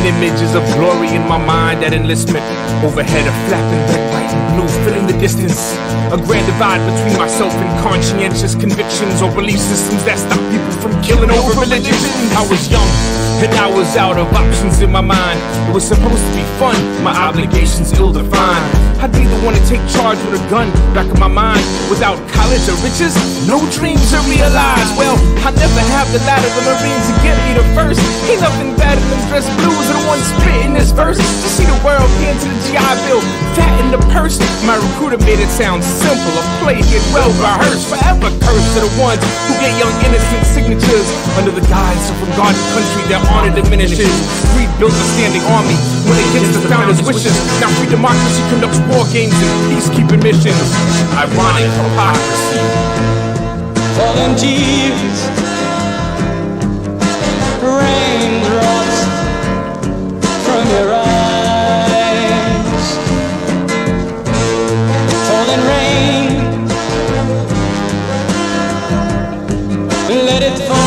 images of glory in my mind at enlistment. Overhead a flapping red, white, and blue, filling the distance. A grand divide between myself and conscientious convictions or belief systems that stop people from killing over religion. I was young, and I was out of options in my mind. It was supposed to be fun, my obligations ill-defined. I didn't want to take charge with a gun back in my mind. Without college or riches, no dreams are realized. Well, I never have the ladder the Marines to get me the first. Ain't nothing better than dress blues and one spit in this verse. To see the world get into the GI Bill, fat in the purse. My recruiter made it sound simple, a play get well rehearsed. Forever cursed to the ones who get young innocent signatures under the guise of a God country their honor diminishes. Greed built a standing army when against the founders' wishes. Now free democracy conducts war games and peacekeeping missions. Ironic hypocrisy. Falling tears, raindrops from your eyes. Falling rain, let it fall.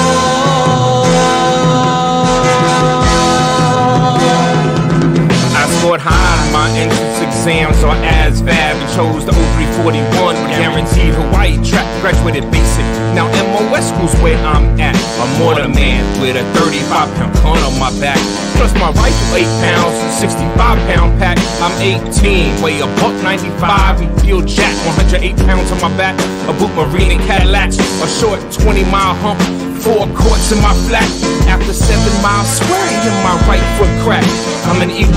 I scored high on my entrance exams on ASVAB and chose the 0341 with guaranteed Hawaii track. Graduated basic. Now MOS schools where I'm at. I'm more than a man with a 35-pound gun on my back. Plus my rifle 8 pounds, 65-pound pack. I'm 18, weigh a $195 and feel jack. 108 pounds on my back. A boot marine and Cadillacs. A short 20-mile hump. 4 quarts in my flat. After 7 miles, swearing in my right foot crack. I'm an E1.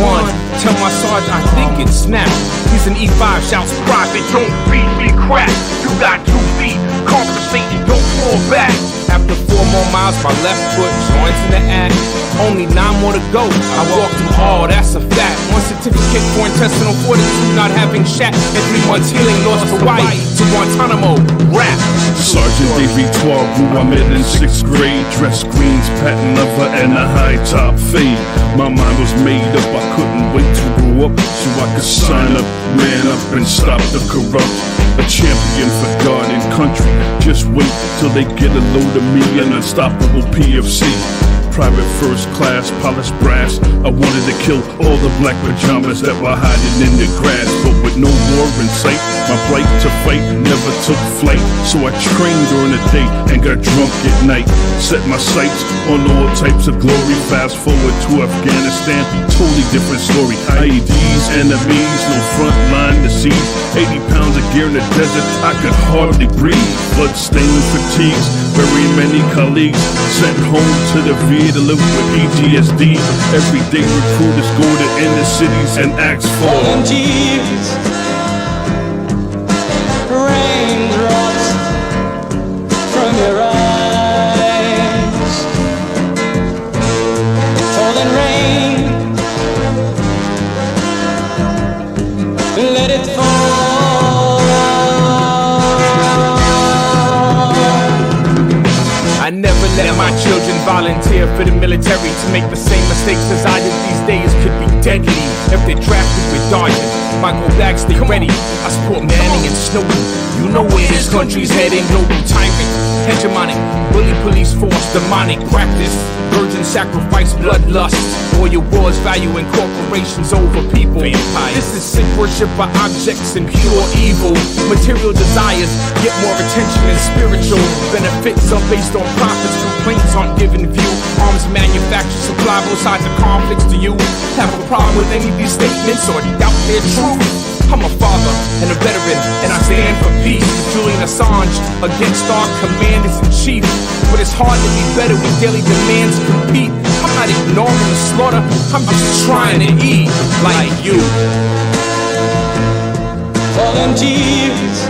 Tell my sergeant I think it snapped. He's an E5. Shouts profit. Don't feed me crap. You got 2 feet. Compensate and don't fall back. After 4 more miles, my left foot joins in the act. Only 9 more to go. I walked them all, that's a fact. 1 certificate for intestinal fortitude, not having shat. And 3 months healing, lost Hawaii to Guantanamo. Rap. Sergeant Victoire, who I met in 6th grade. Dress greens, patent leather, and a high top fade. My mind was made up, I couldn't wait to grow up so I could sign up, man up, and stop the corrupt. A champion for God and country. Just wait till they get a load of me, an unstoppable PFC. Private first class, polished brass. I wanted to kill all the black pajamas that were hiding in the grass. But with no war in sight, my plight to fight never took flight. So I trained during the day and got drunk at night. Set my sights on all types of glory. Fast forward to Afghanistan, totally different story. IEDs, enemies, no front line to seize. 80 pounds of gear in the desert, I could hardly breathe. Blood-stained fatigues, very many colleagues sent home to the VA to live with PTSD. Everyday recruiters go to inner cities and ask for falling tears, raindrops from your eyes. Falling rain, let it fall. I never let my children volunteer for the military to make the same mistakes as I did these days could be deadly. If they're drafted with Dodgers, my go back stay ready. I support Manning and Snowden. You know where this country's heading. Global tyrant, hegemonic, bully police force, demonic practice, virgin sacrifice, bloodlust. Oil wars valuing corporations over people. This is sick worship by objects and pure evil. Material desires get more attention than spiritual. Benefits are based on profits, complaints aren't given view. Arms manufacture, supply both sides of conflicts. Do you have a problem with any of these statements or doubt their truth? I'm a father and a veteran, and I stand for peace. Julian Assange against our commanders-in-chief. But it's hard to be better when daily demands compete. I'm not ignoring the slaughter, I'm just trying to eat like you. Falling tears,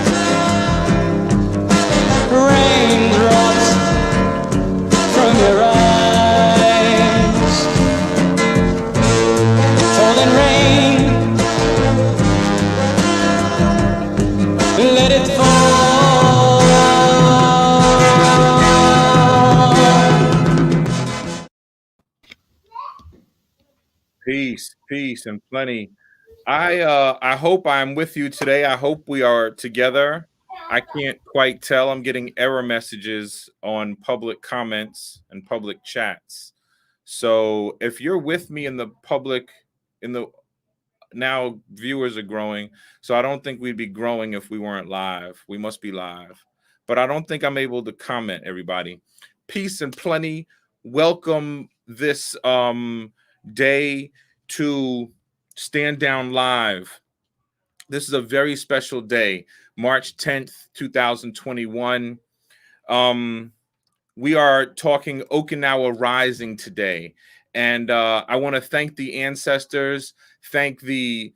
raindrops from your eyes. Falling rain, let it fall. Peace, and plenty. I hope I'm with you today. I hope we are together. I can't quite tell. I'm getting error messages on public comments and public chats. So if you're with me in the public, in the now viewers are growing, so I don't think we'd be growing if we weren't live. We must be live, but I don't think I'm able to comment. Everybody, peace and plenty. Welcome this day to Stand Down Live. This is a very special day, March 10th, 2021. We are talking Okinawa Rising today, and I want to thank the ancestors, thank the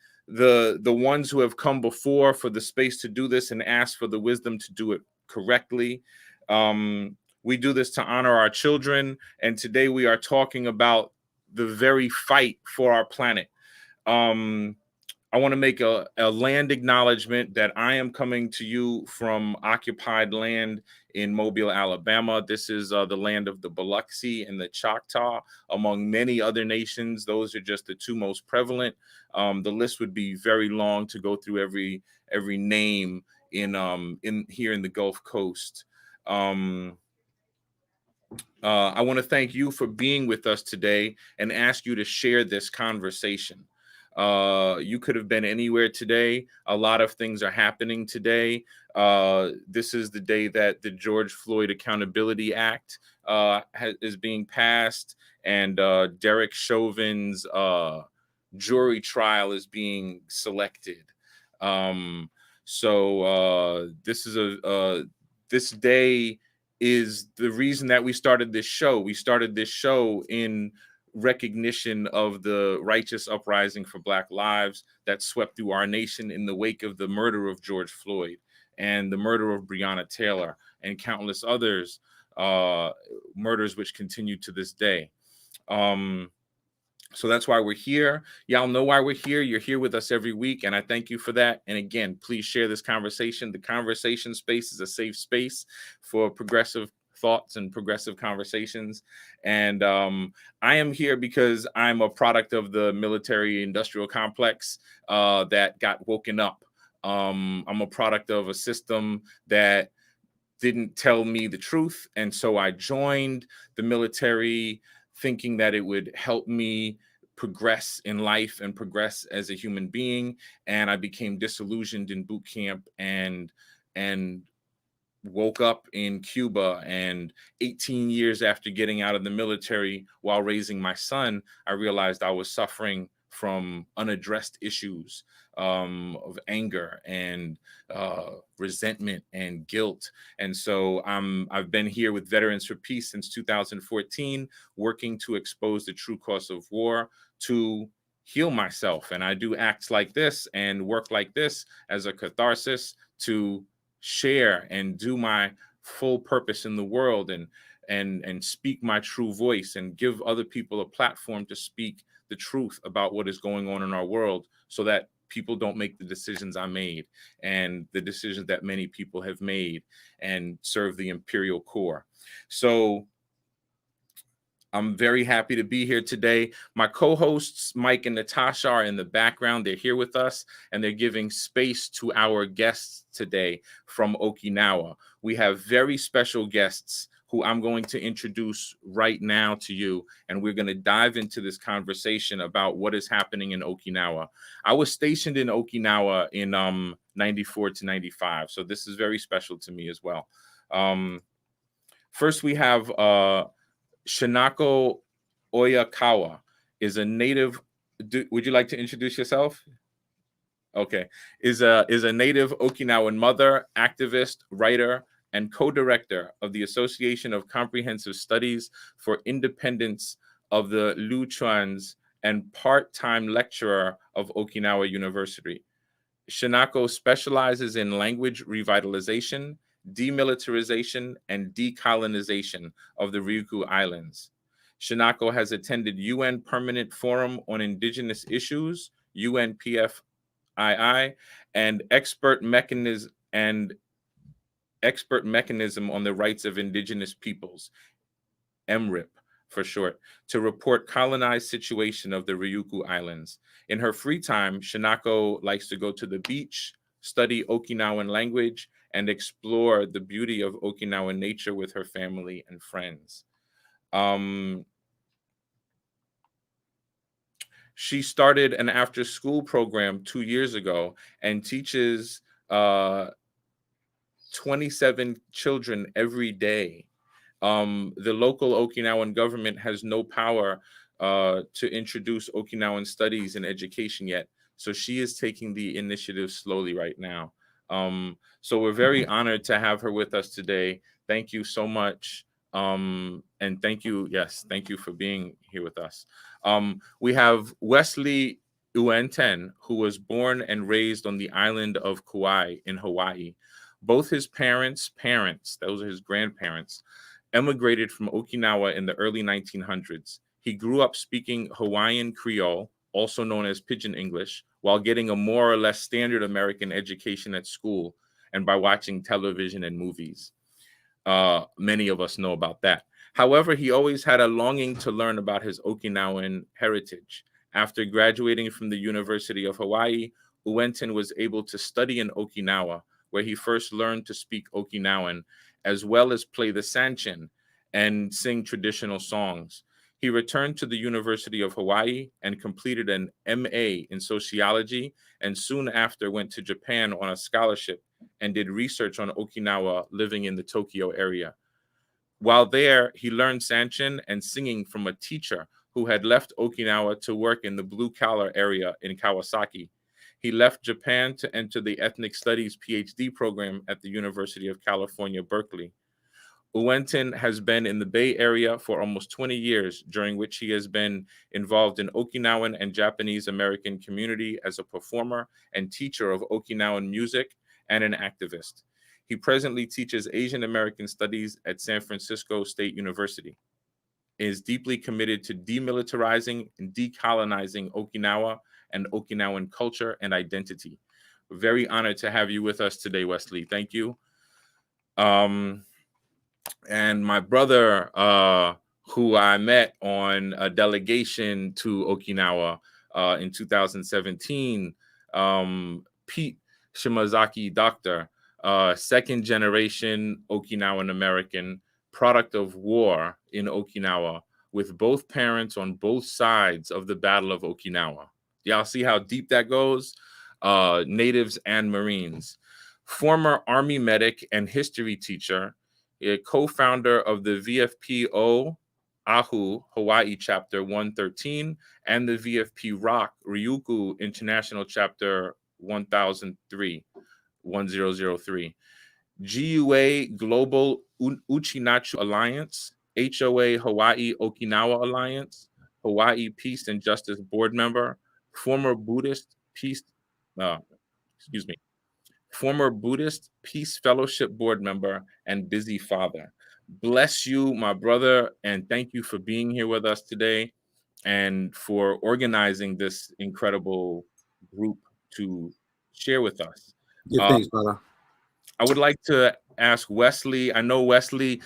ones who have come before for the space to do this, and ask for the wisdom to do it correctly. We do this to honor our children, and today we are talking about the very fight for our planet. I want to make a land acknowledgement that I am coming to you from occupied land in Mobile, Alabama. This is the land of the Biloxi and the Choctaw, among many other nations. Those are just the two most prevalent. The list would be very long to go through every name in here in the Gulf Coast. I want to thank you for being with us today and ask you to share this conversation. You could have been anywhere today. A lot of things are happening today. This is the day that the George Floyd Accountability Act is being passed, and Derek Chauvin's jury trial is being selected. This day is the reason that we started this show. We started this show in recognition of the righteous uprising for Black lives that swept through our nation in the wake of the murder of George Floyd and the murder of Breonna Taylor and countless others, murders which continue to this day. So that's why we're here. Y'all know why we're here. You're here with us every week, and I thank you for that. And again, please share this conversation. The conversation space is a safe space for progressive thoughts and progressive conversations. And I am here because I'm a product of the military industrial complex that got woken up. I'm a product of a system that didn't tell me the truth. And so I joined the military thinking that it would help me progress in life and progress as a human being. And I became disillusioned in boot camp and woke up in Cuba. And 18 years after getting out of the military, while raising my son, I realized I was suffering from unaddressed issues of anger and resentment and guilt. And so I've been here with Veterans for Peace since 2014, working to expose the true cause of war, to heal myself. And I do acts like this and work like this as a catharsis to share and do my full purpose in the world and speak my true voice and give other people a platform to speak the truth about what is going on in our world, so that people don't make the decisions I made and the decisions that many people have made and serve the imperial core. So I'm very happy to be here today. My co-hosts, Mike and Natasha, are in the background. They're here with us, and they're giving space to our guests today from Okinawa. We have very special guests who I'm going to introduce right now to you, and we're going to dive into this conversation about what is happening in Okinawa. I was stationed in Okinawa in 94 to 95, so this is very special to me as well. First, we have Shinako Oyakawa is a native. Would you like to introduce yourself? Okay, is a native Okinawan mother, activist, writer, and co-director of the Association of Comprehensive Studies for Independence of the Luchuans and part-time lecturer of Okinawa University. Shinako specializes in language revitalization, demilitarization, and decolonization of the Ryukyu Islands. Shinako has attended UN Permanent Forum on Indigenous Issues, UNPFII, and Expert Mechanism on the Rights of Indigenous Peoples, MRIP for short, to report colonized situation of the Ryukyu Islands. In her free time, Shinako likes to go to the beach, study Okinawan language, and explore the beauty of Okinawan nature with her family and friends. She started an after-school program 2 years ago and teaches 27 children every day. The local Okinawan government has no power to introduce Okinawan studies in education yet. So she is taking the initiative slowly right now. So we're very honored to have her with us today. Thank you so much. And thank you, yes, thank you for being here with us. We have Wesley Uenten, who was born and raised on the island of Kauai in Hawaii. Both his parents, those are his grandparents, emigrated from Okinawa in the early 1900s. He grew up speaking Hawaiian Creole, also known as Pidgin English, while getting a more or less standard American education at school and by watching television and movies. Many of us know about that. However, he always had a longing to learn about his Okinawan heritage. After graduating from the University of Hawaii, Uenten was able to study in Okinawa, where he first learned to speak Okinawan, as well as play the sanchin and sing traditional songs. He returned to the University of Hawaii and completed an MA in sociology, and soon after went to Japan on a scholarship and did research on Okinawa, living in the Tokyo area. While there, he learned sanchin and singing from a teacher who had left Okinawa to work in the blue-collar area in Kawasaki. He left Japan to enter the Ethnic Studies PhD program at the University of California, Berkeley. Uenten has been in the Bay Area for almost 20 years, during which he has been involved in Okinawan and Japanese American community as a performer and teacher of Okinawan music and an activist. He presently teaches Asian American Studies at San Francisco State University. He is deeply committed to demilitarizing and decolonizing Okinawa and Okinawan culture and identity. We're very honored to have you with us today, Wesley. Thank you. And my brother, who I met on a delegation to Okinawa in 2017, Pete Doktor, second generation Okinawan American, product of war in Okinawa, with both parents on both sides of the Battle of Okinawa. Y'all see how deep that goes? Natives and Marines. Former Army medic and history teacher, a co-founder of the VFP-O Ahu Hawaii Chapter 113 and the VFP-ROCK Ryukyu International Chapter 1003. GUA Global Uchinachu Alliance, HOA Hawaii Okinawa Alliance, Hawaii Peace and Justice Board member, former Buddhist Peace Fellowship Board member, and busy father. Bless you, my brother, and thank you for being here with us today and for organizing this incredible group to share with us. Yeah, thanks, brother. I would like to ask Wesley. I know Wesley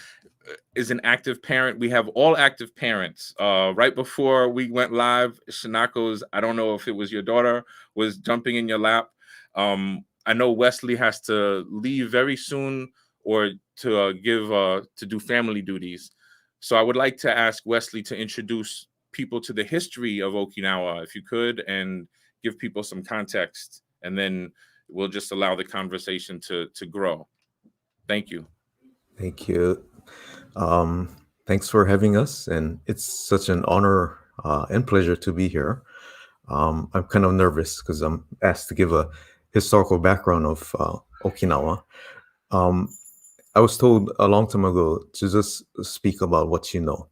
is an active parent. We have all active parents. Right before we went live, Shinako's, I don't know if it was your daughter, was jumping in your lap. I know Wesley has to leave very soon or to do family duties. So I would like to ask Wesley to introduce people to the history of Okinawa, if you could, and give people some context, and then we'll just allow the conversation to grow. Thank you. Thank you. Thanks for having us, and it's such an honor and pleasure to be here. I'm kind of nervous because I'm asked to give a historical background of Okinawa. I was told a long time ago to just speak about what you know.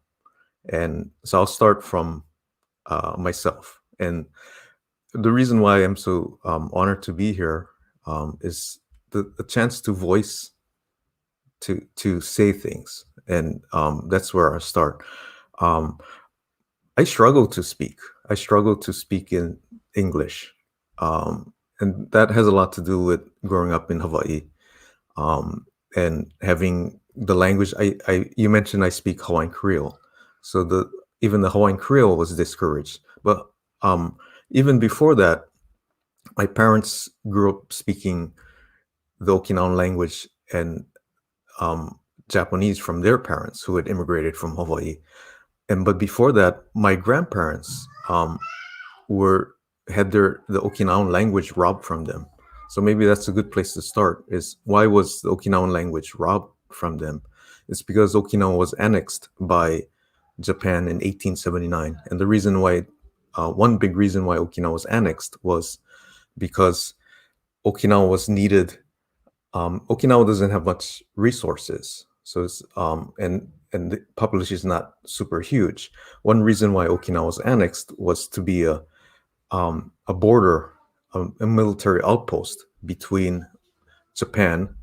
And so I'll start from myself. And the reason why I'm so honored to be here is the chance to voice, to say things. And that's where I start. I struggle to speak. I struggle to speak in English. And that has a lot to do with growing up in Hawaii and having the language. You mentioned I speak Hawaiian Creole. So even the Hawaiian Creole was discouraged. But even before that, my parents grew up speaking the Okinawan language and Japanese from their parents who had immigrated from Hawaii. But before that, my grandparents were had the Okinawan language robbed from them. So maybe that's a good place to start. Is why was the Okinawan language robbed from them? It's because Okinawa was annexed by Japan in 1879, and the reason why, one big reason why Okinawa was annexed was because Okinawa was needed. Okinawa doesn't have much resources, so it's and the population is not super huge. One reason why Okinawa was annexed was to be a border, a military outpost between Japan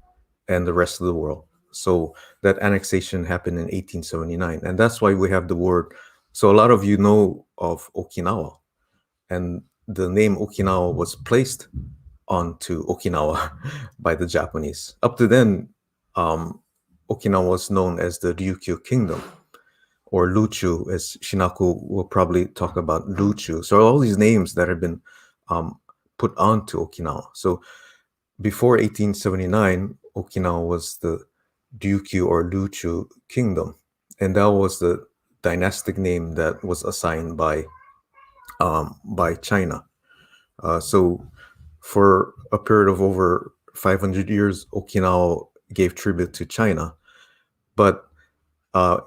and the rest of the world. So that annexation happened in 1879, and that's why we have the word. So a lot of you know of Okinawa, and the name Okinawa was placed onto Okinawa by the Japanese. Up to then, um, Okinawa was known as the Ryukyu Kingdom, or Luchu, as Shinaku will probably talk about Luchu. So all these names that have been um, put onto Okinawa. So before 1879, Okinawa was the Ryukyu or Luchu Kingdom, and that was the dynastic name that was assigned by China. So for a period of over 500 years, Okinawa gave tribute to China. But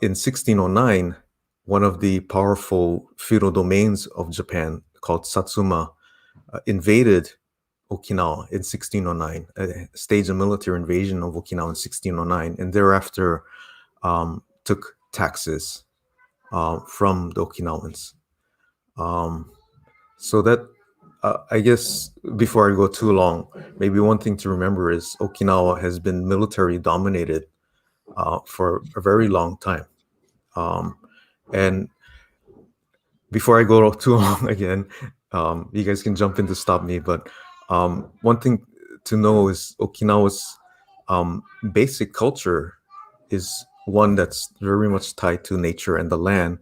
in 1609, one of the powerful feudal domains of Japan called Satsuma invaded Okinawa in 1609, staged a military invasion of Okinawa in 1609, and thereafter took taxes from the Okinawans. So that, I guess, before I go too long, maybe one thing to remember is Okinawa has been military dominated for a very long time. And before I go too long again, you guys can jump in to stop me. But one thing to know is Okinawa's basic culture is one that's very much tied to nature and the land,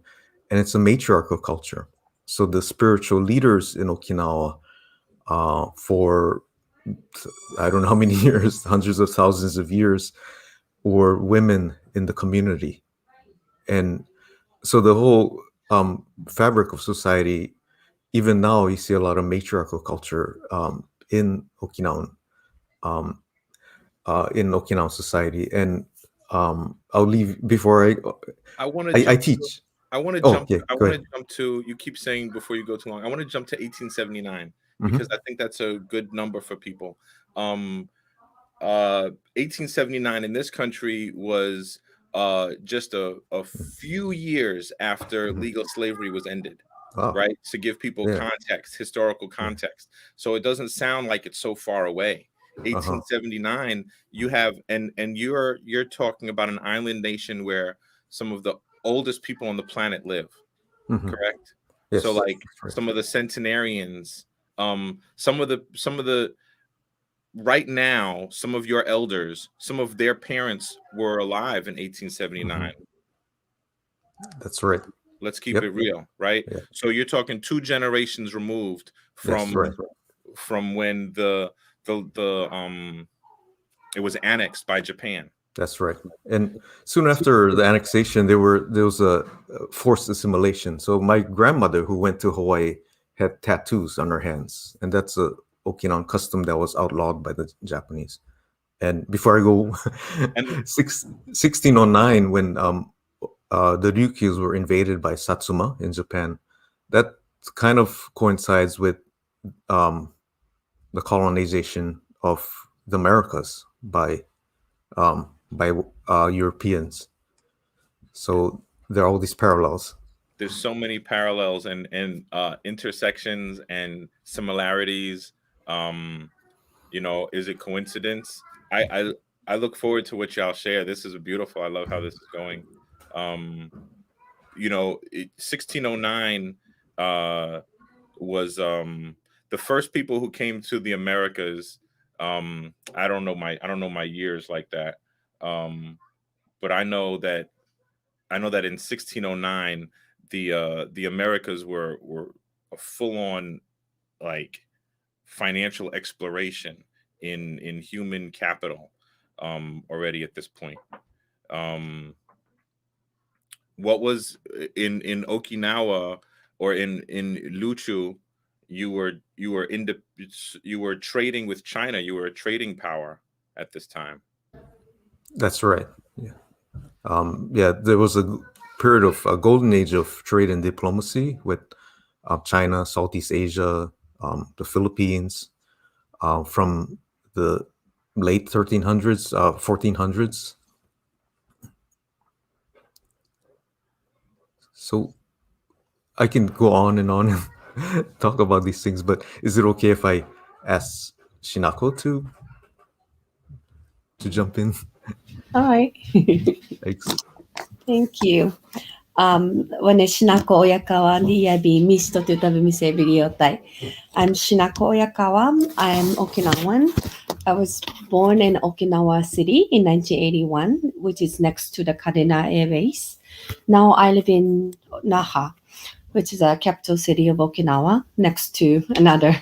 and it's a matriarchal culture. So the spiritual leaders in Okinawa, for I don't know how many years, hundreds of thousands of years, were women in the community, and so the whole fabric of society, even now, you see a lot of matriarchal culture in um, Okinawan society. And I'll leave before I want to I jump. teach. I want to Oh, jump. yeah, I go want ahead. to jump to. You keep saying before you go too long. I want to jump to 1879 because Hmm. I think that's a good number for people. Um, 1879 in this country was just a few years after Hmm. legal slavery was ended, Wow. right? To give people Yeah. context, historical Yeah. context, so it doesn't sound like it's so far away. Uh-huh. 1879, you have, and you're talking about an island nation where some of the oldest people on the planet live, Hmm. correct? So Yes, like that's right. some of the centenarians, some of the right now, some of your elders, some of their parents were alive in Hmm. 1879. That's right. Let's keep Yep. it real, right? Yeah. So you're talking two generations removed That's right. from when the it was annexed by Japan. That's right. And soon after the annexation, there was a forced assimilation. So my grandmother, who went to Hawaii, had tattoos on her hands, and that's a Okinawan custom that was outlawed by the Japanese. And before I go, And 1609, when the Ryukyus were invaded by Satsuma in Japan, that kind of coincides with um, the colonization of the Americas by Europeans. So there are all these parallels. there's so many parallels and intersections and similarities. Um, is it coincidence? I look forward to what y'all share. This is beautiful. I love how this is going. Um, 1609 uh was the first people who came to the Americas. I don't know my years like that. Um, but I know that in 1609 the Americas were a full on, like, financial exploration in human capital already at this point. Um, what was in Okinawa or in Luchu? you were trading with China. You were a trading power at this time. That's right. Yeah. Yeah, there was a period of a golden age of trade and diplomacy with China, Southeast Asia, the Philippines, from the late 1300s, 1400s. So I can go on and talk about these things, but is it okay if I ask Shinako to jump in? Hi. Thanks. Thank you. When Shinako Oyakawa, DIB, Misto to Tabimise Videotai. I'm Shinako Oyakawa. I'm Okinawan. I was born in Okinawa City in 1981, which is next to the Kadena Air Base. Now I live in Naha, which is a capital city of Okinawa, next to another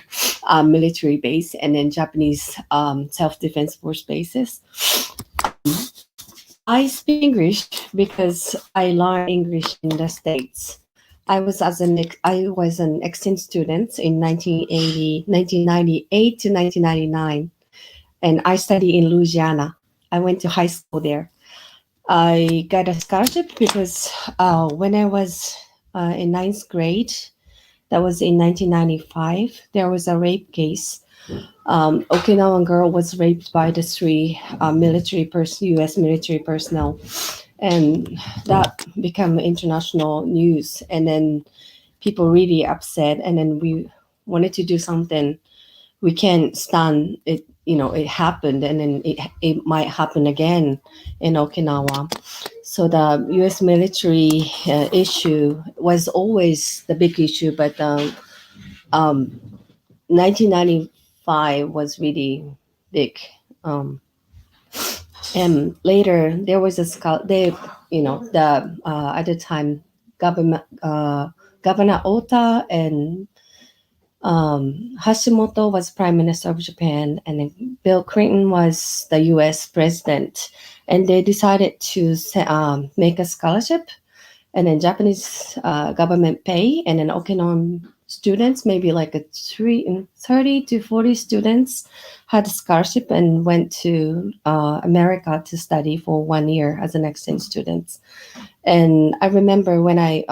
military base and then Japanese self-defense force bases. I speak English because I learned English in the States. I was an exchange student in 1998 to 1999, and I studied in Louisiana. I went to high school there. I got a scholarship because when I was in ninth grade, that was in 1995, there was a rape case. Okinawan girl was raped by the three U.S. military personnel, and that became international news. And then people really upset, and then we wanted to do something. We can't stand it. It happened, and then it might happen again in Okinawa. So the U.S. military issue was always the big issue, but 1995 was really big. And later there was at the time Governor Ota and Hashimoto was Prime Minister of Japan, and then Bill Clinton was the U.S. president, and they decided to make a scholarship, and then Japanese government pay, and then Okinawan students, maybe like 30 to 40 students, had a scholarship and went to America to study for 1 year as an exchange student. And I remember when I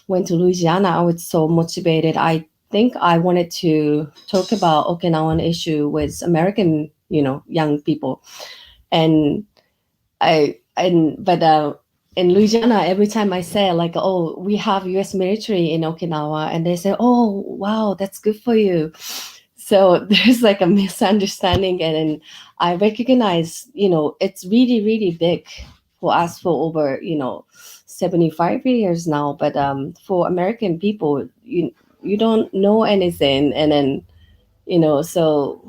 went to Louisiana, I was so motivated. I think I wanted to talk about Okinawan issue with American, young people. And in Louisiana, every time I say like, "Oh, we have U.S. military in Okinawa," and they say, "Oh, wow, that's good for you." So there's like a misunderstanding, and then I recognize, it's really, really big for us for over, 75 years now. But for American people, you don't know anything, and then, so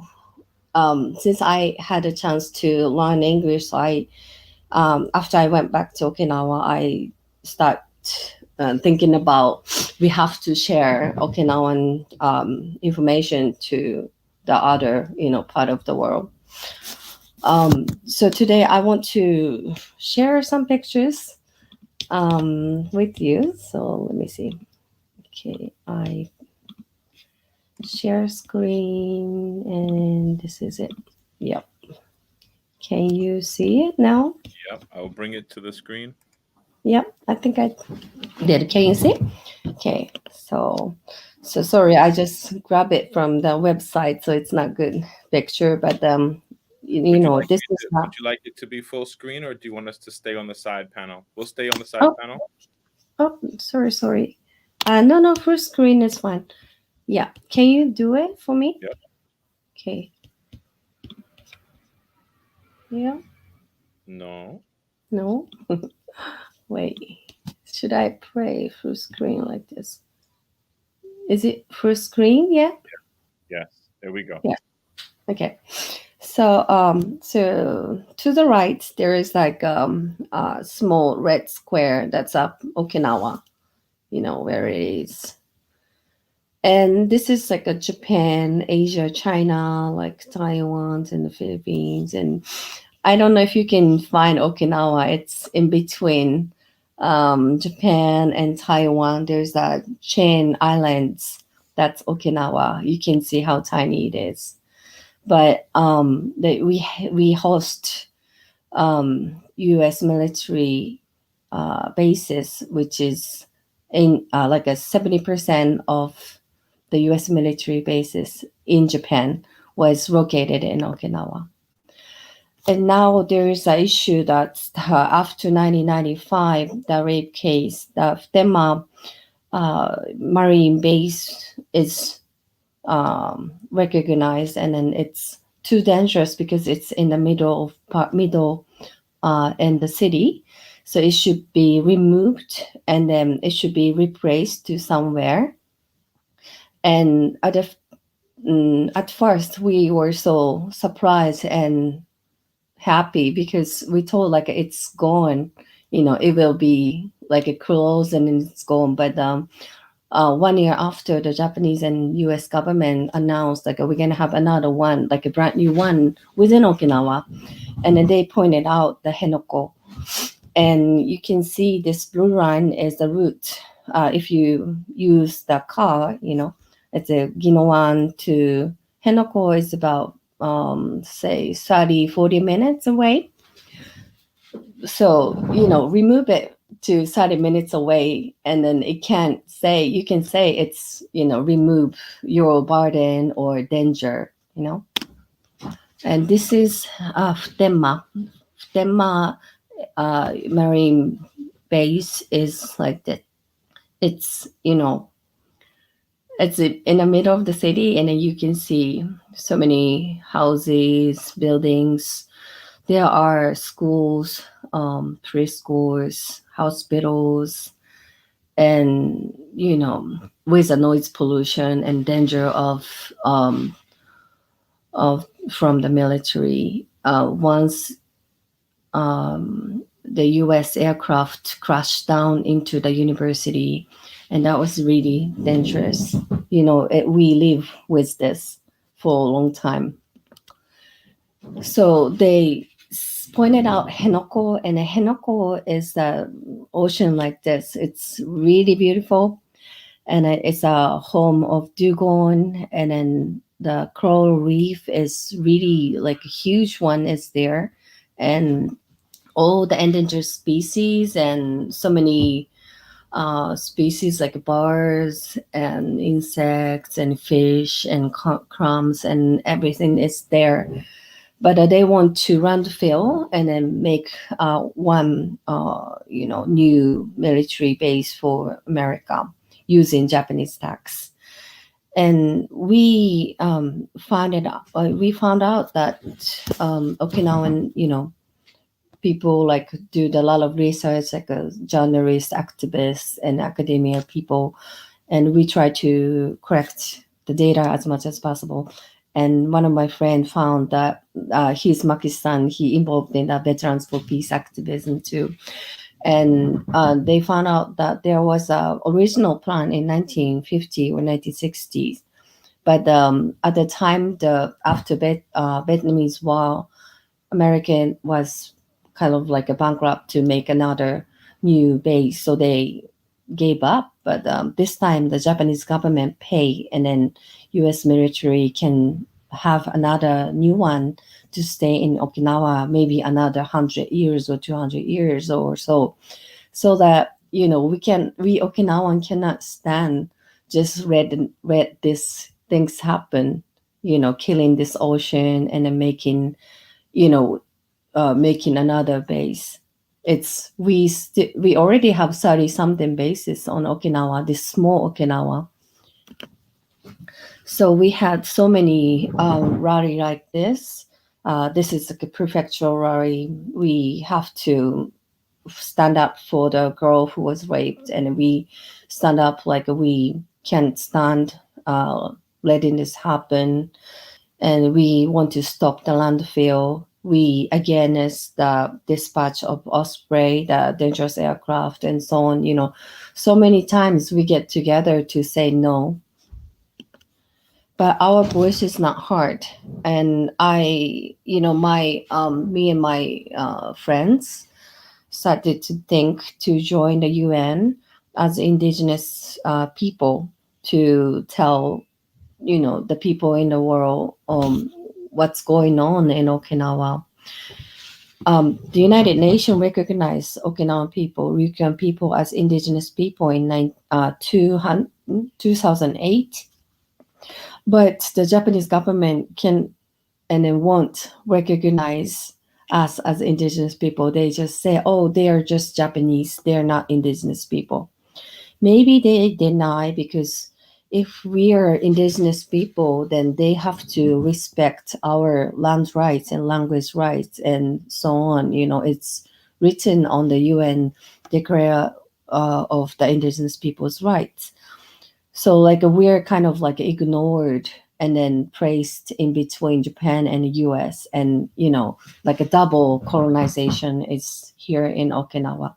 since I had a chance to learn English, so after I went back to Okinawa, I start thinking about we have to share Okinawan information to the other, part of the world. So today I want to share some pictures with you. So let me see. Okay, I share screen, and this is it. Yep. Can you see it now? Yep, I'll bring it to the screen. Yep, I think I did. Can you see? Okay, so sorry, I just grab it from the website, so it's not good picture, but this is not. Would you like it to be full screen, or do you want us to stay on the side panel? We'll stay on the side panel. Oh, sorry. No, full screen is fine. Yeah, can you do it for me? Yep. Okay. Yeah. No. Wait, should I play full screen like this? Is it full screen? Yeah. Yes. There we go. Yeah. Okay. So so to the right there is like a small red square that's up Okinawa, where it is. And this is like a Japan, Asia, China, like Taiwan and the Philippines. And I don't know if you can find Okinawa. It's in between Japan and Taiwan. There's that chain islands That's Okinawa. You can see how tiny it is. But we host U.S. military bases, which is in like a 70% of the U.S. military bases in Japan was located in Okinawa. And now there is an issue that after 1995, the rape case, the Futenma Marine base is recognized, and then it's too dangerous because it's in the middle in the city, so it should be removed and then it should be replaced to somewhere. And at first we were so surprised and happy because we told like it's gone, it will be like a close and it's gone. But 1 year after, the Japanese and U.S. government announced like we're gonna have another one, like a brand new one within Okinawa, and then they pointed out the Henoko, and you can see this blue line is the route. If you use the car, it's a Ginowan to Henoko is about say 30-40 minutes away. So remove it to 30 minutes away, and then you can say it's remove your burden or danger. And this is Futenma Marine base is like that. It's it's in the middle of the city, and then you can see so many houses, buildings. There are schools, preschools, hospitals, and with the noise pollution and danger of from the military. Once the U.S. aircraft crashed down into the university, and that was really dangerous. We live with this for a long time. So they pointed out Henoko, and Henoko is the ocean like this. It's really beautiful, and it's a home of dugong, and then the coral reef is really like a huge one is there, and all the endangered species and so many species like birds and insects and fish and crumbs and everything is there. But they want to landfill and then make one new military base for America using Japanese tax. And we found out that Okinawan people like do a lot of research, like journalists, activists, and academia people, and we try to correct the data as much as possible. And one of my friends found that his Maki-san, he involved in the Veterans for Peace activism too. And they found out that there was a original plan in 1950 or 1960s. But at the time, after Vietnamese War, American was kind of like a bankrupt to make another new base. So they gave up. But this time, the Japanese government pay, and then U.S. military can have another new one to stay in Okinawa, maybe another 100 years or 200 years or so. So that, we Okinawan cannot stand just read these things happen, killing this ocean and then making, making another base. We already have 30 something bases on Okinawa, this small Okinawa. So we had so many rally like this. This is like a prefectural rally. We have to stand up for the girl who was raped, and we stand up like we can't stand letting this happen, and we want to stop the landfill. We against the dispatch of Osprey, the dangerous aircraft, and so on. So many times we get together to say no, but our voice is not heard. And me and my friends started to think to join the UN as indigenous people to tell, the people in the world what's going on in Okinawa. The United Nations recognized Okinawan people, Ryukyuan people, as indigenous people in 2008. But the Japanese government can and then won't recognize us as indigenous people. They just say, oh, they are just Japanese. They're not indigenous people. Maybe they deny because if we are indigenous people, then they have to respect our land rights and language rights and so on. It's written on the UN Declaration of the Indigenous People's Rights. So like we're kind of like ignored and then placed in between Japan and the US, and like a double colonization is here in Okinawa.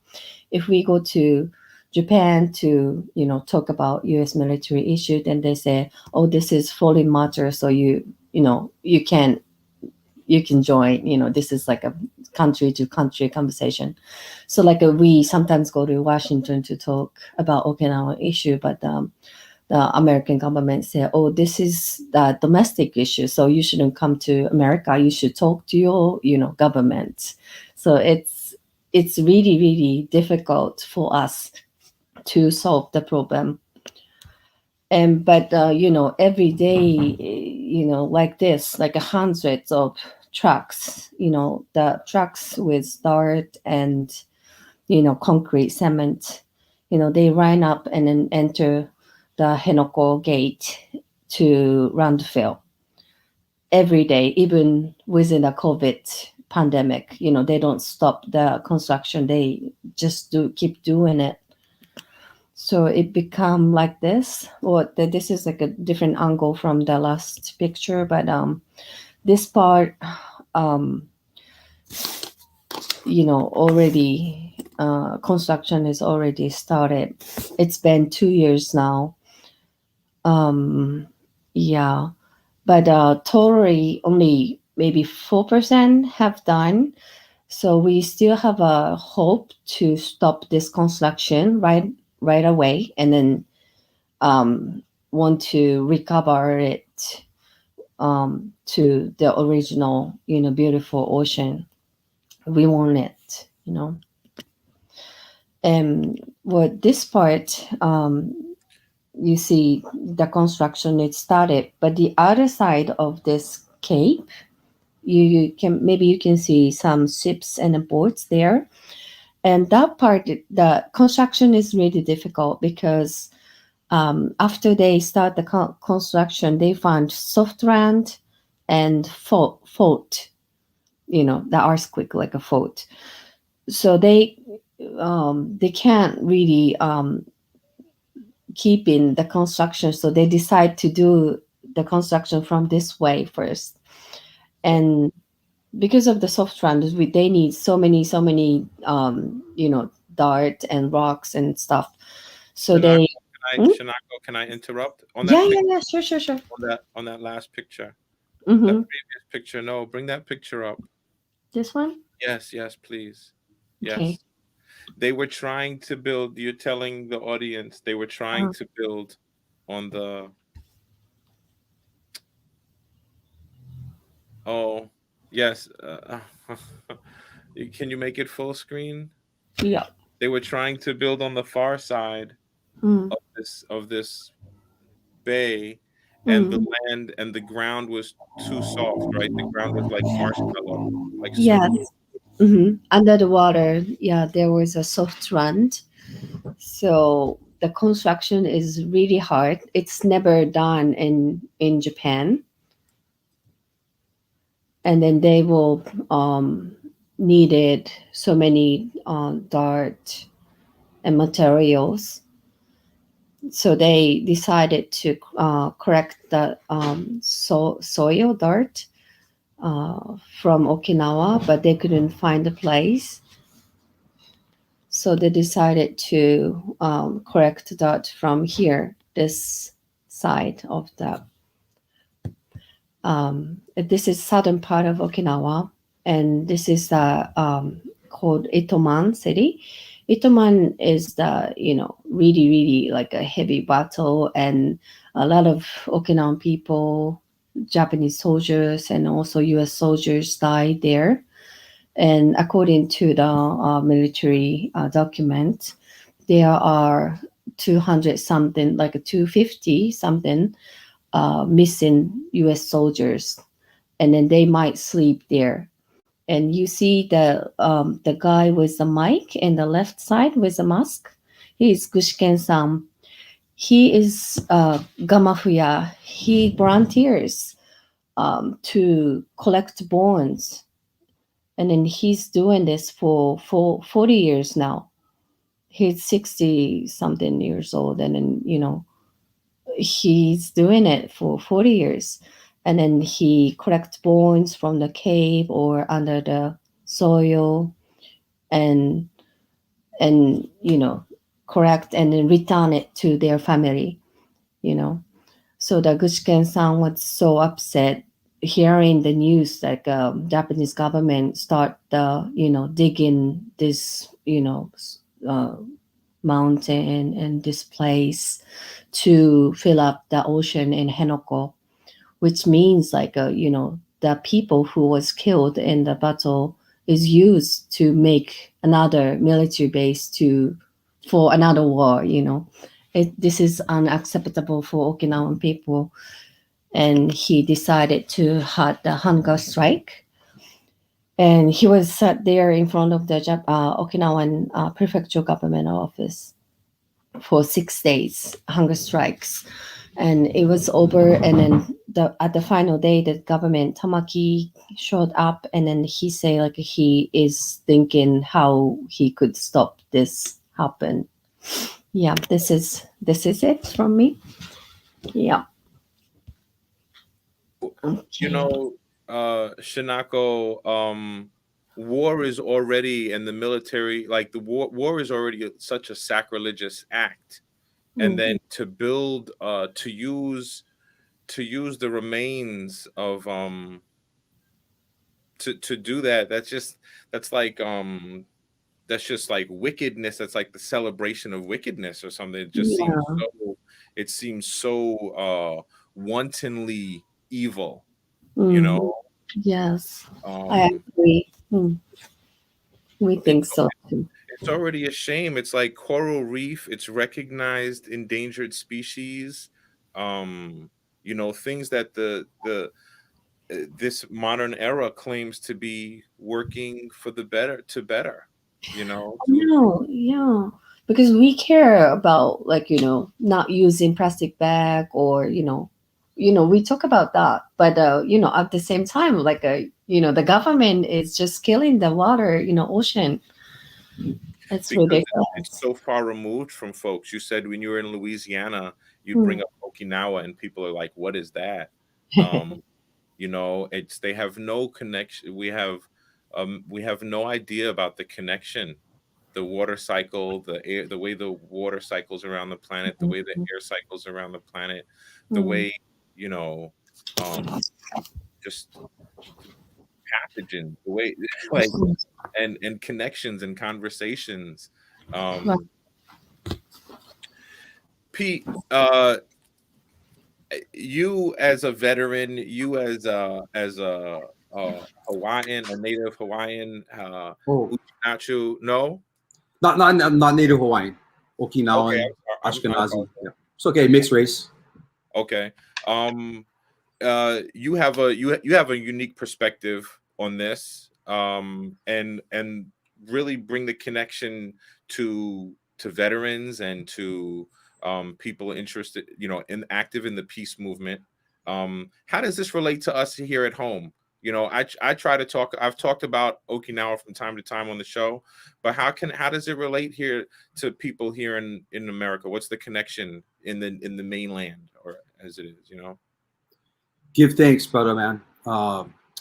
If we go to Japan to talk about US military issue, then they say, oh, this is foreign matter, so you can join. This is like a country to country conversation. So like we sometimes go to Washington to talk about Okinawa issue, but the American government say, oh, this is the domestic issue, so you shouldn't come to America. You should talk to your, government. So it's really, really difficult for us to solve the problem. But every day, like this, like hundreds of trucks, the trucks with dirt and, concrete cement, they line up and then enter the Henoko gate to landfill every day, even within the COVID pandemic. They don't stop the construction. They just keep doing it. So it become like this. Or this is like a different angle from the last picture, but this part, already construction is already started. It's been 2 years now. Yeah, but totally only maybe 4% have done. So we still have a hope to stop this construction right away, and then want to recover it to the original, beautiful ocean. We want it, And what this part, you see the construction, it started, but the other side of this cape, you can see some ships and boats there. And that part, the construction is really difficult because after they start the construction, they find soft land and fault, the earthquake, like a fault. So they can't really keep in the construction. So they decide to do the construction from this way first. And because of the soft land, they need so many dirt and rocks and stuff. So they Shanako, can I interrupt on that? Yeah, sure. On that last picture, Mm-hmm. the previous picture. No, bring that picture up. This one? Yes, please. Yes. Okay. They were trying to build. You're telling the audience they were trying to build on the. Oh, yes. Can you make it full screen? Yeah. They were trying to build on the far side of this bay, and the land and the ground was too soft, right? The ground was like marshmallow, like Yes. super. Under the water, there was a soft land. So the construction is really hard. It's never done in Japan. And then they will needed so many dirt and materials. So they decided to correct the soil dirt from Okinawa, but they couldn't find a place. So they decided to correct that from here, this side of the. This is southern part of Okinawa, and this is called Itoman City. Itoman is the, really, really like a heavy battle, and a lot of Okinawan people, Japanese soldiers, and also U.S. soldiers died there. And according to the military document, there are 200 something, like 250 something missing U.S. soldiers, and then they might sleep there. And you see the guy with the mic in the left side with the mask. He is Gushken-san. He is Gamafuya. He volunteers to collect bones, and then he's doing this for 40 years now. He's 60 something years old, and then he's doing it for 40 years. And then he collects bones from the cave or under the soil, and correct, and then return it to their family. So the Gushken-san was so upset hearing the news, like Japanese government start digging this uh, mountain and this place to fill up the ocean in Henoko, which means like the people who was killed in the battle is used to make another military base for another war. This is unacceptable for Okinawan people, and he decided to have the hunger strike. And he was sat there in front of the Okinawan prefecture government office for 6 days, hunger strikes. And it was over, and then at the final day, the government, Tamaki, showed up, and then he said like he is thinking how he could stop this happen. Yeah, this is it from me. Yeah. Okay. Shinako, war is already, and the military, like the war is already such a sacrilegious act. And then to build, to use the remains of, to do that, that's just like wickedness. That's like the celebration of wickedness or something. It just seems so wantonly evil, Yes, I agree. We think so too. It's already a shame. It's like coral reef. It's recognized endangered species. Things that this modern era claims to be working for the better. Yeah, because we care about not using plastic bag, or we talk about that, but at the same time, like the government is just killing the water, ocean. It's because ridiculous. it's so far removed from folks. You said when you were in Louisiana, you'd bring up Okinawa, and people are like, "What is that?" They have no connection. We have no idea about the connection, the water cycle, the air, the way the water cycles around the planet, the way the air cycles around the planet, the way just pathogens, the way like and connections and conversations. Pete, you as a veteran, you as a Hawaiian, a native Hawaiian, Uchinachu, no? Not native Hawaiian, Okinawan, Okay, Ashkenazi. Yeah. It's okay, mixed race. Okay. You have a unique perspective on this, and really bring the connection to veterans and to people interested, active in the peace movement. How does this relate to us here at home? I try to talk. I've talked about Okinawa from time to time on the show, but how does it relate here to people here in America? What's the connection in the mainland, or as it is, Give thanks, brother man,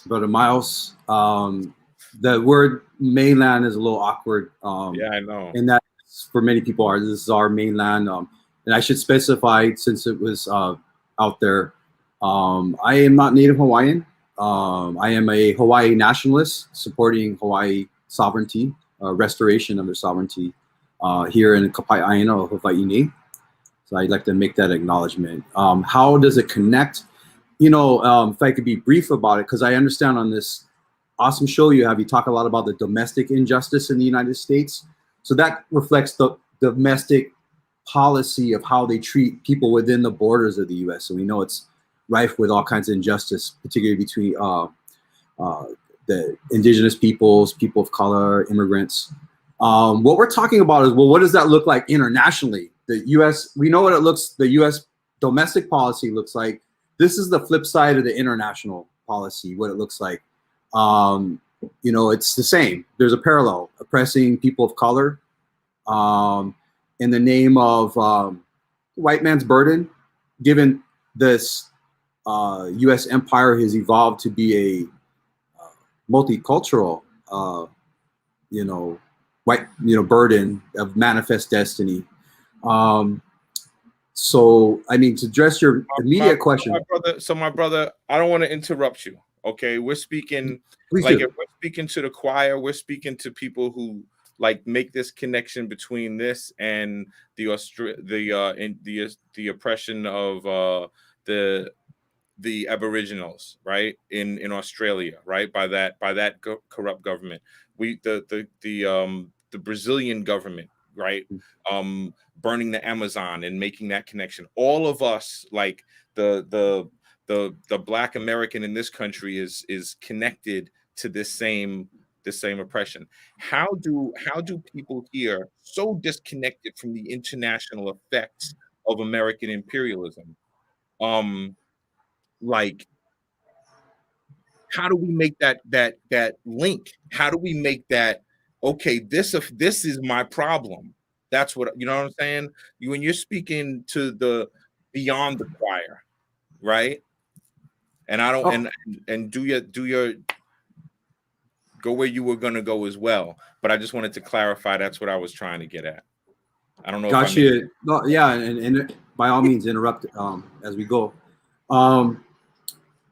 brother Miles. The word mainland is a little awkward. Yeah, I know. And that for many people this is our mainland. And I should specify, since it was out there, I am not native Hawaiian. I am a Hawaii nationalist supporting Hawaii sovereignty, restoration of their sovereignty. here in Kapai'aina, Hawaii. So I'd like to make that acknowledgement. How does it connect? If I could be brief about it, because I understand on this awesome show you talk a lot about the domestic injustice in the United States. So that reflects the domestic policy of how they treat people within the borders of the U.S. So we know it's rife with all kinds of injustice, particularly between the indigenous peoples, people of color, immigrants. What we're talking about is, well, what does that look like internationally? The U.S., we know what it looks, the U.S. domestic policy looks like. This is the flip side of the international policy, what it looks like. It's the same. There's a parallel, oppressing people of color in the name of white man's burden, given this U.S. empire has evolved to be a multicultural, white, burden of manifest destiny. So, I mean, to address your immediate question. My brother, I don't want to interrupt you. Okay, we're speaking Please like do. if we're speaking to the choir, we're speaking to people who like make this connection between this and the oppression of the Aboriginals, right, in Australia, right, by that corrupt government. The Brazilian government, right, burning the Amazon and making that connection. All of us, like the Black American in this country is connected to this same oppression. How do people here so disconnected from the international effects of American imperialism? Like, how do we make that link? How do we make that, okay, this is my problem? That's what, you know what I'm saying? When you're speaking to the beyond the choir, right? And I don't and do your go where you were gonna go as well. But I just wanted to clarify that's what I was trying to get at. I don't know. Got you. No, yeah, and by all means interrupt as we go.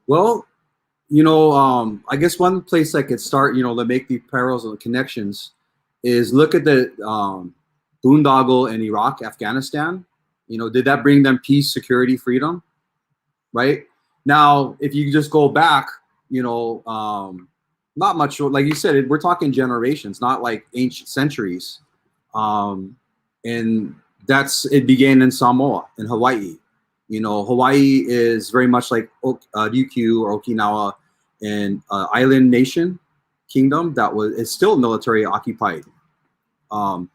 Well, I guess one place I could start, to make the parallels and the connections is look at the boondoggle in Iraq, Afghanistan. Did that bring them peace, security, freedom? Right? Now, if you just go back, not much, like you said, we're talking generations, not like ancient centuries. And it began in Samoa, in Hawaii. Hawaii is very much like Ryukyu or Okinawa, an island nation kingdom is still military occupied. And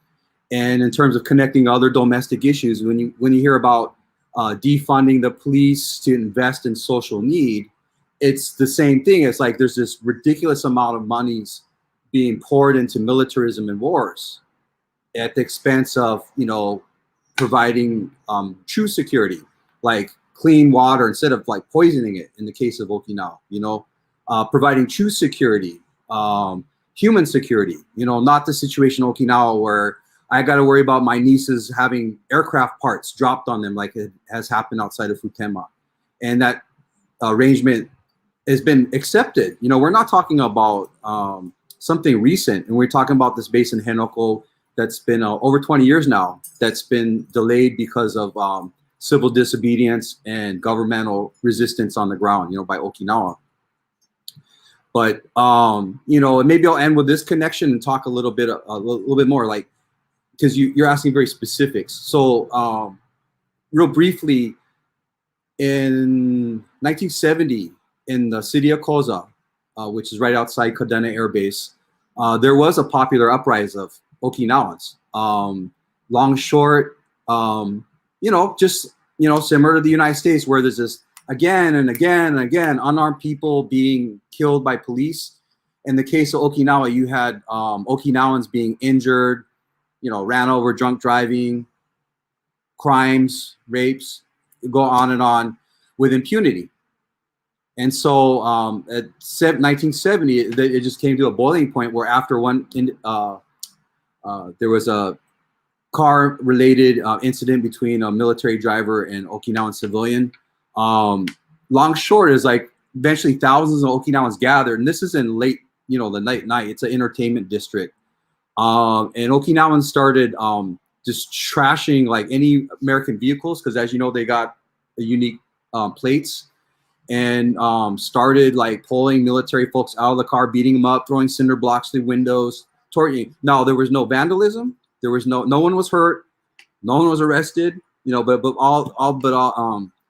in terms of connecting other domestic issues, when you hear about defunding the police to invest in social need, it's the same thing. It's like there's this ridiculous amount of monies being poured into militarism and wars at the expense of, providing true security, like clean water instead of like poisoning it in the case of Okinawa, providing true security, human security, not the situation in Okinawa where I got to worry about my nieces having aircraft parts dropped on them like it has happened outside of Futenma. And that arrangement has been accepted. We're not talking about something recent, and we're talking about this base in Henoko that's been over 20 years now, that's been delayed because of civil disobedience and governmental resistance on the ground, by Okinawa. But, and maybe I'll end with this connection and talk a little bit more, like, because you're asking very specifics. So real briefly, in 1970, in the city of Koza, which is right outside Kadena Air Base, there was a popular uprising of Okinawans. Long, short, just, similar to the United States, where there's this again and again and again unarmed people being killed by police. In the case of Okinawa, you had Okinawans being injured, ran over, drunk driving, crimes, rapes, go on and on with impunity. And so at 1970, it just came to a boiling point where after there was a car-related incident between a military driver and Okinawan civilian. Long short is like eventually thousands of Okinawans gathered, and this is in late, the late night. It's an entertainment district. And Okinawans started just trashing like any American vehicles because, as you know, they got a unique plates, and started like pulling military folks out of the car, beating them up, throwing cinder blocks through windows. Now there was no vandalism. There was no one was hurt. No one was arrested. You know, but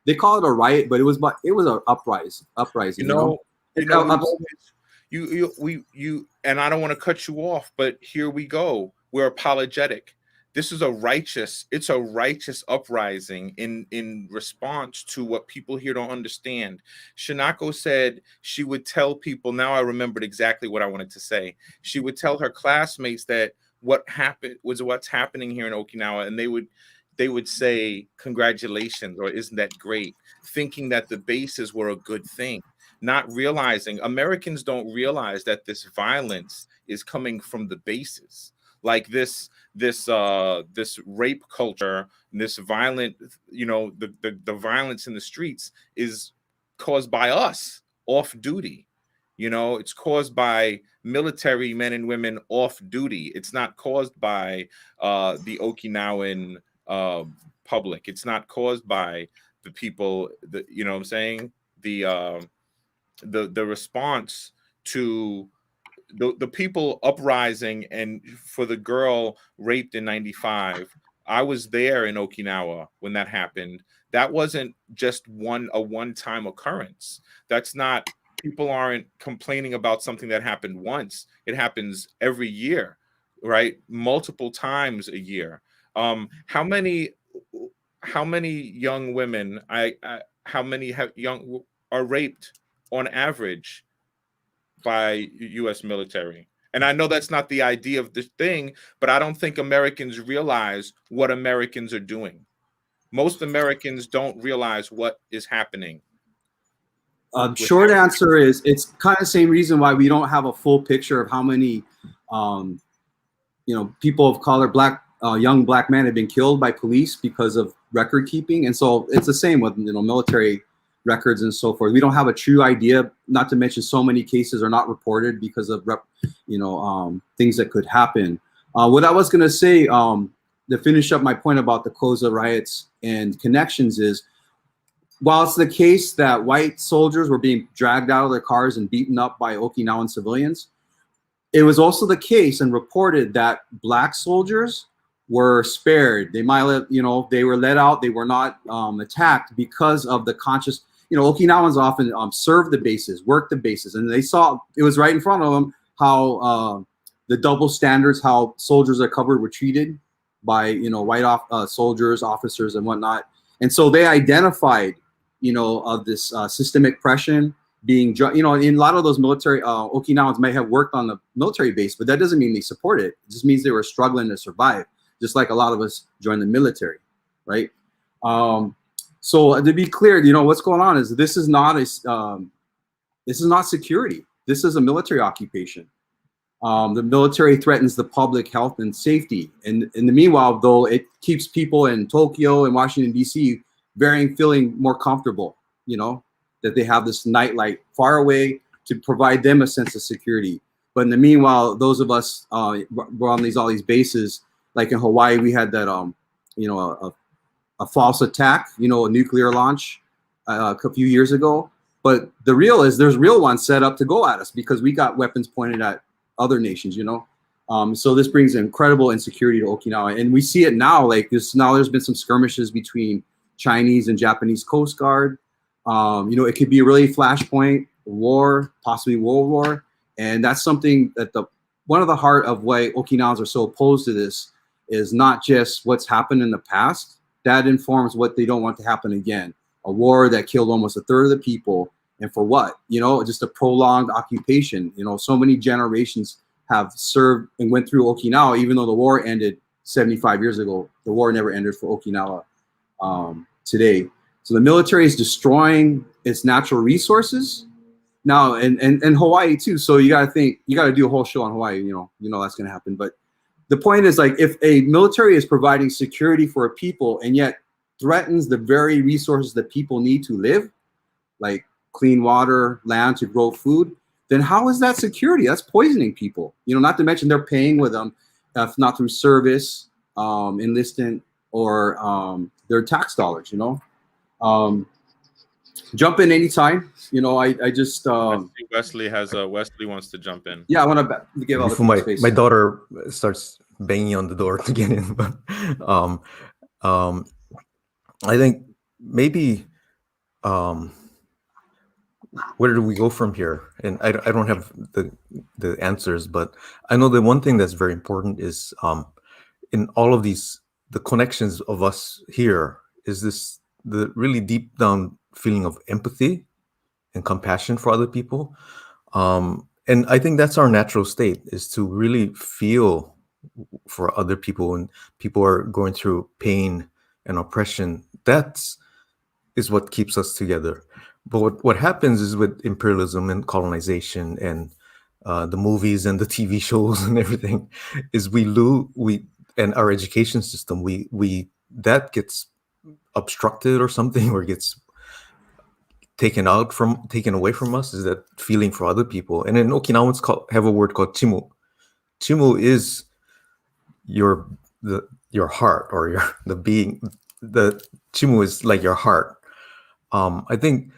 they call it a riot, but it was an uprising. You and I don't want to cut you off, but here we go. We're apologetic. This is a righteous uprising in response to what people here don't understand. Shinako said she would tell people, now I remembered exactly what I wanted to say. She would tell her classmates that what happened was what's happening here in Okinawa, and they would say congratulations or isn't that great, thinking that the bases were a good thing, not realizing Americans don't realize that this violence is coming from the bases. Like this rape culture, this violent, you know, the violence in the streets is caused by us off duty. You know, it's caused by military men and women off duty. It's not caused by the Okinawan public. It's not caused by the people that, you know what I'm saying, the response to the people uprising and for the girl raped in 95. I was there in Okinawa when that happened. That wasn't just a one-time occurrence. That's not, people aren't complaining about something that happened once. It happens every year, right? Multiple times a year. How many young women are raped on average by U.S. military? And I know that's not the idea of this thing, but I don't think Americans realize what Americans are doing. Most Americans don't realize what is happening. Short answer is it's kind of the same reason why we don't have a full picture of how many, people of color, young black men have been killed by police because of record keeping. And so it's the same with, military records and so forth. We don't have a true idea, not to mention so many cases are not reported because of, things that could happen. What I was going to say to finish up my point about the Koza riots and connections is, while it's the case that white soldiers were being dragged out of their cars and beaten up by Okinawan civilians, it was also the case and reported that black soldiers were spared. They might, they were let out. They were not attacked because of the conscious, Okinawans often served the bases, worked the bases, and they saw, it was right in front of them how the double standards, how soldiers of color were treated by, white soldiers, officers, and whatnot. And so they identified, of this systemic oppression being, in a lot of those military, Okinawans may have worked on the military base, but that doesn't mean they support it. It just means they were struggling to survive, just like a lot of us joined the military, right? So to be clear, what's going on is this is not security. This is a military occupation. The military threatens the public health and safety. And in the meanwhile, though, it keeps people in Tokyo and Washington, D.C. feeling more comfortable, that they have this nightlight far away to provide them a sense of security. But in the meanwhile, those of us were on all these bases, like in Hawaii, we had that, a false attack, a nuclear launch a few years ago. But the real is there's real ones set up to go at us because we got weapons pointed at other nations, So this brings incredible insecurity to Okinawa. And we see it now, like this, now there's been some skirmishes between Chinese and Japanese Coast Guard. It could be a really flashpoint, war, possibly World War. And that's something that one of the heart of why Okinawans are so opposed to this is not just what's happened in the past. That informs what they don't want to happen again. A war that killed almost a third of the people. And for what? Just a prolonged occupation. So many generations have served and went through Okinawa, even though the war ended 75 years ago. The war never ended for Okinawa today. So the military is destroying its natural resources now, and Hawaii too. So you got to do a whole show on Hawaii. That's going to happen. But the point is, like, if a military is providing security for a people and yet threatens the very resources that people need to live, like clean water, land to grow food, then how is that security? That's poisoning people. Not to mention they're paying with them if not through service, enlistment, or their tax dollars. Jump in anytime. I just I see Wesley wants to jump in. yeah, I want to give other Before people space. my daughter starts banging on the door to get in. But I think maybe where do we go from here? And I don't have the answers, but I know that one thing that's very important is in all of these, the connections of us here is the really deep down feeling of empathy and compassion for other people. And I think that's our natural state, is to really feel for other people when people are going through pain and oppression. Is what keeps us together. But what happens is with imperialism and colonization and the movies and the TV shows and everything, is and our education system, we that gets obstructed or something, or gets taken away from us, is that feeling for other people. And in Okinawans have a word called chimu. Chimu is your heart, or the being. The chimu is like your heart. I think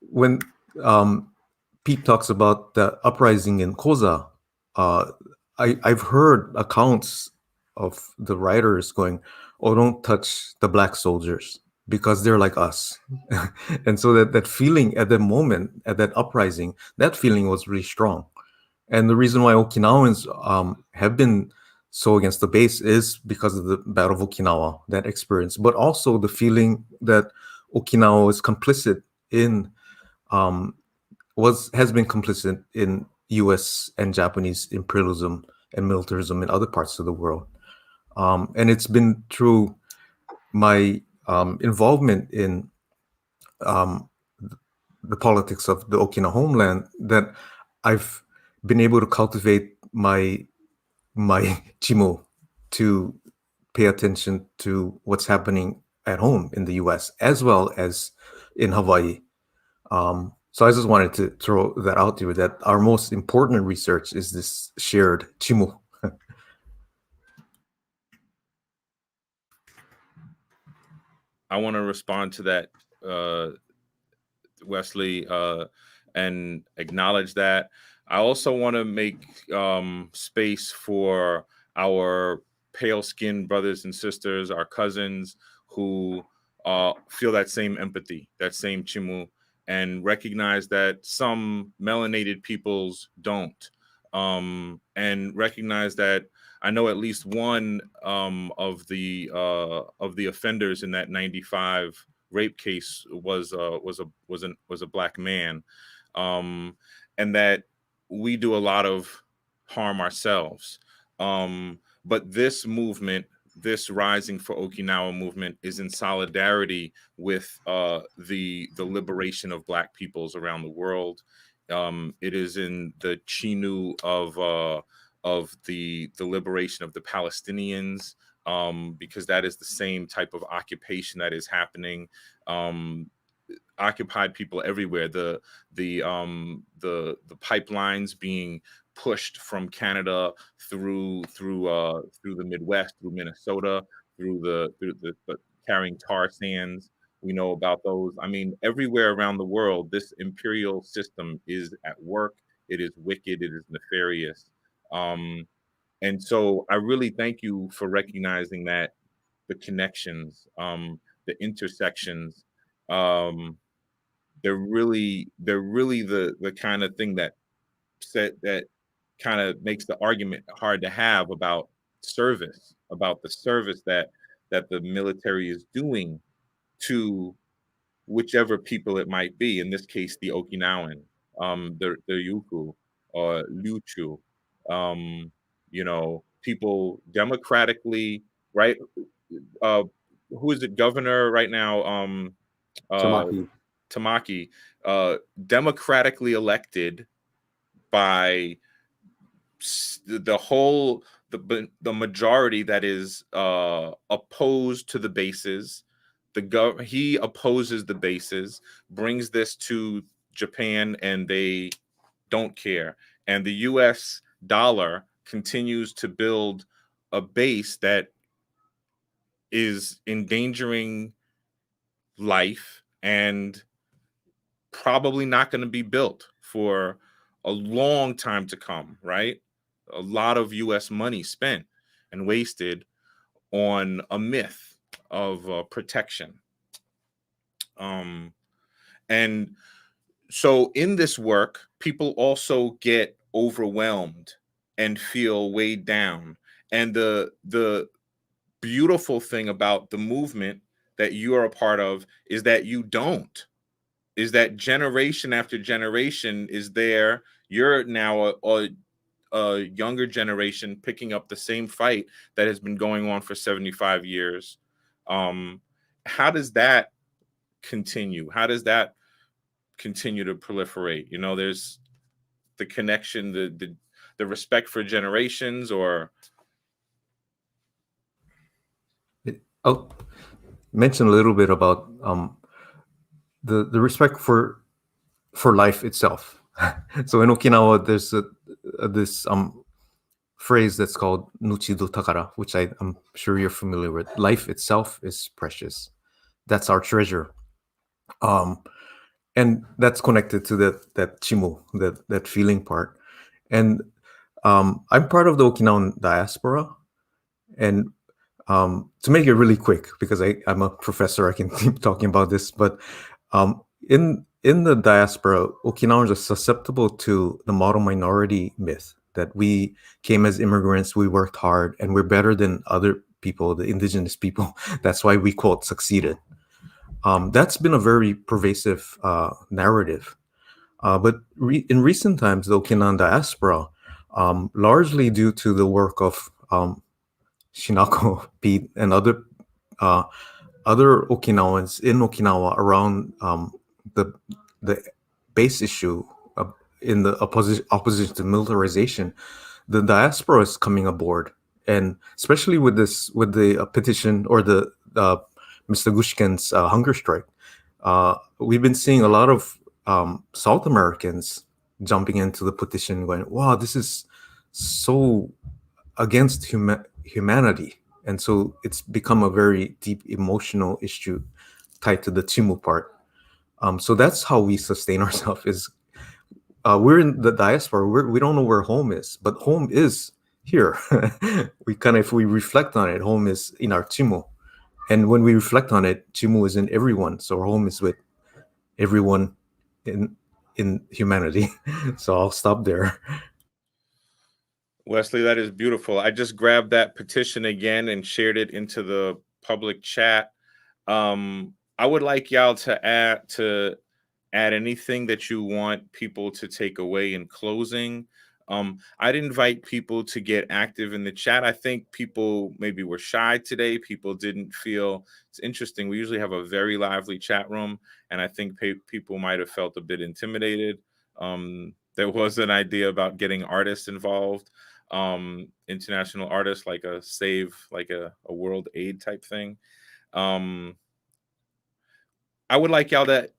when Pete talks about the uprising in Koza, I've heard accounts of the writers going, "Oh, don't touch the black soldiers because they're like us." And so that feeling at that moment, at that uprising, that feeling was really strong. And the reason why Okinawans have been so against the base is because of the Battle of Okinawa, that experience, but also the feeling that Okinawa is complicit in, has been complicit in U.S. and Japanese imperialism and militarism in other parts of the world. And it's been through my involvement in the politics of the Okinawa homeland that I've been able to cultivate my chimu to pay attention to what's happening at home in the U.S. as well as in Hawaii. So I just wanted to throw that out there, that our most important research is this shared chimu. I want to respond to that, Wesley, and acknowledge that. I also want to make space for our pale-skinned brothers and sisters, our cousins, who feel that same empathy, that same chimu, and recognize that some melanated peoples don't, and recognize that I know at least one of the offenders in that 95 rape case was a black man, and that we do a lot of harm ourselves. But this movement, this Rising for Okinawa movement, is in solidarity with the liberation of Black peoples around the world. It is in the chinu of the liberation of the Palestinians, because that is the same type of occupation that is happening. Occupied people everywhere. The pipelines being pushed from Canada through the Midwest, through Minnesota, through the carrying tar sands. We know about those. I mean, everywhere around the world, this imperial system is at work. It is wicked. It is nefarious. And so I really thank you for recognizing that the connections, the intersections, they're really the kind of thing that kind of makes the argument hard to have about service, about the service that the military is doing to whichever people it might be. In this case, the Okinawan, the Yuku or Luchu, people democratically, right? Who is it, governor right now? Tamaki, democratically elected by the majority that is opposed to the bases. He opposes the bases, brings this to Japan, and they don't care. And the U.S. dollar continues to build a base that is endangering life and probably not going to be built for a long time to come, right? A lot of US money spent and wasted on a myth of protection. And so in this work, people also get overwhelmed and feel weighed down. And the beautiful thing about the movement that you are a part of is that you don't. Is that generation after generation is there. You're now a younger generation picking up the same fight that has been going on for 75 years. How does that continue? How does that continue to proliferate? You know, there's the connection, the respect for generations, or I'll mention a little bit about the respect for life itself. So in Okinawa, there's this phrase that's called nuchido takara, which I'm sure you're familiar with. Life itself is precious. That's our treasure. And that's connected to that chimu, that feeling part. And I'm part of the Okinawan diaspora. And to make it really quick, because I'm a professor, I can keep talking about this, but in the diaspora, Okinawans are susceptible to the model minority myth that we came as immigrants, we worked hard, and we're better than other people, the indigenous people. That's why we, quote, succeeded. That's been a very pervasive narrative. But in recent times, the Okinawan diaspora, largely due to the work of Shinako, Pete, and other Okinawans in Okinawa around the base issue in the opposition to militarization, the diaspora is coming aboard, and especially with the petition or the Mr. Gushkin's hunger strike, we've been seeing a lot of South Americans jumping into the petition, going, "Wow, this is so against humanity." And so it's become a very deep emotional issue tied to the chimu part. So that's how we sustain ourselves. Is we're in the diaspora. We don't know where home is, but home is here. If we reflect on it, home is in our chimu. And when we reflect on it, chimu is in everyone. So our home is with everyone in humanity. So I'll stop there. Wesley, that is beautiful. I just grabbed that petition again and shared it into the public chat. I would like y'all to add anything that you want people to take away in closing. I'd invite people to get active in the chat. I think people maybe were shy today. People didn't feel it's interesting. We usually have a very lively chat room, and I think people might have felt a bit intimidated. There was an idea about getting artists involved, international artists, like a World Aid type thing. I would like y'all to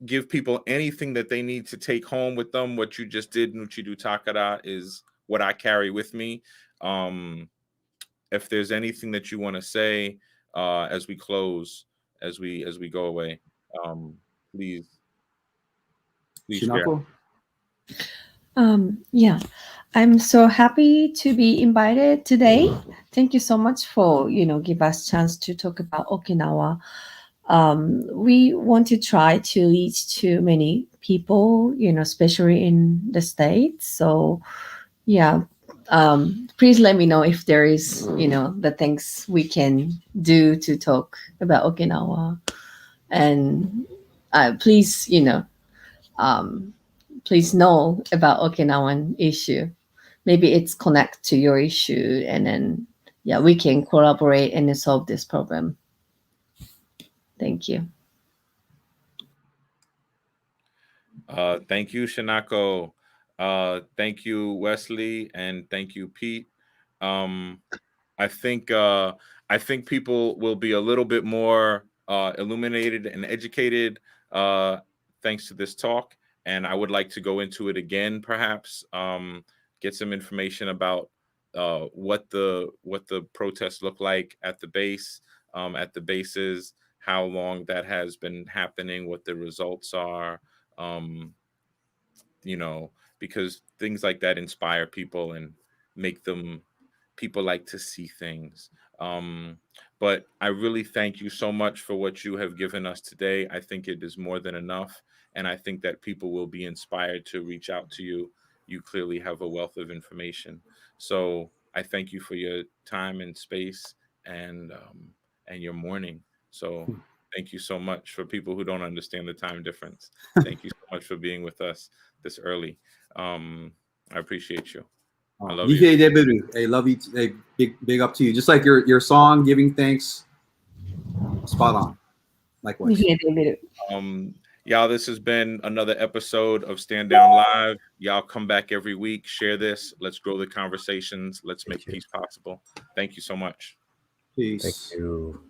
give people anything that they need to take home with them. What you just did, Nuchidu Takara, is what I carry with me. If there's anything that you want to say as we close, as we go away, please share. Shinako? Yeah, I'm so happy to be invited today. Thank you so much for give us chance to talk about Okinawa. We want to try to reach to many people, especially in the States. So yeah, please let me know if there is the things we can do to talk about Okinawa, and please please know about Okinawan issue. Maybe it's connect to your issue, and then we can collaborate and solve this problem. Thank you. Thank you, Shinako. Thank you, Wesley, and thank you, Pete. I think people will be a little bit more illuminated and educated thanks to this talk. And I would like to go into it again, perhaps get some information about what the protests look like at the base, at the bases, how long that has been happening, what the results are, you know, because things like that inspire people and make them, people like to see things. But I really thank you so much for what you have given us today. I think it is more than enough, and I think that people will be inspired to reach out to you. You clearly have a wealth of information, so I thank you for your time and space, and your morning. So thank you so much. For people who don't understand the time difference, thank you so much for being with us this early. I appreciate you. I love you. DJ Deberu, hey, love you. Hey, big up to you. Just like your song, giving thanks, spot on. Likewise. Y'all, this has been another episode of Stand Down Live. Y'all come back every week, share this. Let's grow the conversations. Let's make peace possible. Thank you so much. Peace. Thank you.